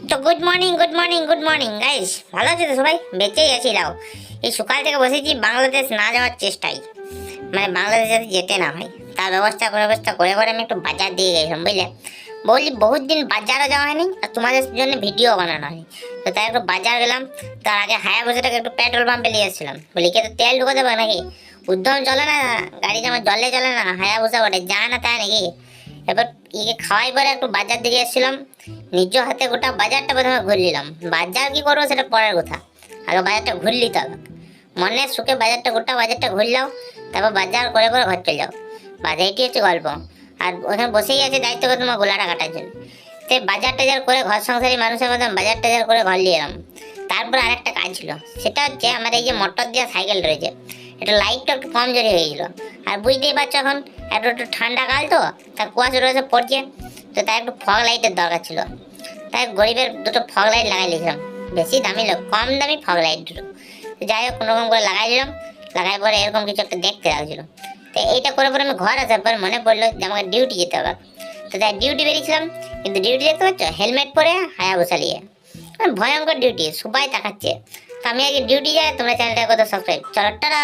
তো good morning guys, ভালো আছো তো সবাই? বেঁচেই আছি লাও। এই সকাল থেকে বসেছি বাংলাদেশ না যাওয়ার চেষ্টায়, মানে বাংলাদেশ যাতে যেতে না হয় তার ব্যবস্থা করে করে আমি একটু বাজার দিয়ে গেছিলাম, বুঝলে? বলি বহুত দিন বাজারও যাওয়া হয়নি আর তোমাদের জন্য ভিডিও বানানো হয়, তো তাই একটু বাজার গেলাম। তার আগে হায়াবুসাটাকে একটু পেট্রোল পাম্পে নিয়ে এসেছিলাম, বলি কি তো তেল ঢুকে দেবে নাকি? উদ্যম চলে না, গাড়ি যেমন জলে চলে না, হায়াবুসা ওঠে যায় না তাই নাকি? এবার ইকে খাওয়াই পরে একটু বাজার দিকে এসেছিলাম, নিজ হাতে গোটা বাজারটা প্রথমে ঘুরে নিলাম। বাজার কি করবো সেটা পরের কথা, আগে বাজারটা ঘুরে নিতে হবে। মনের সুখে গোটা বাজারটা ঘুরলাম, তারপর বাজার করে করে ঘর চলে যাও। বাজার এটি হচ্ছে গল্প। আর ওখানে বসেই আছে দায়িত্ব করে তোমার গোলাটা কাটার জন্য। তাই বাজার টাজার করে ঘর সংসারী মানুষের মতন বাজার টাজার করে ঘর নিয়ে এলাম। তারপর আরেকটা কাজ ছিল, সেটা হচ্ছে আমার এই যে মোটর দেওয়া সাইকেল রয়েছে, এটা লাইটটা একটু কমজোরি হয়ে গেছিলো। আর বুঝতেই পারছো এখন একটু একটু ঠান্ডা কাল তো, তার কুয়াশা টুয়াশা পড়ছে, তো তাই একটু ফগ লাইটের দরকার ছিল। তাই গরিবের দুটো ফগ লাইট লাগাই নিয়েছিলাম, বেশি দামি কম দামি ফগ লাইট দুটো। তো যাই হোক কোনোরকম করে লাগাই দিলাম, লাগাই পরে এরকম কিছু একটা দেখতে লাগছিল। তো এইটা করে পরে আমি ঘর আসার পর মনে পড়লো যে আমাকে ডিউটি যেতে হবে। তো তাই ডিউটি বেরিয়েছিলাম, কিন্তু ডিউটি দেখতে পাচ্ছ হেলমেট পরে হায়াবুসা নিয়ে, ভয়ঙ্কর ডিউটি, সবাই তাকাচ্ছে। তো আমি আগে ডিউটি যাই, তোমরা চ্যানেলটা কত সাবস্ক্রাইব, চলো টাটা।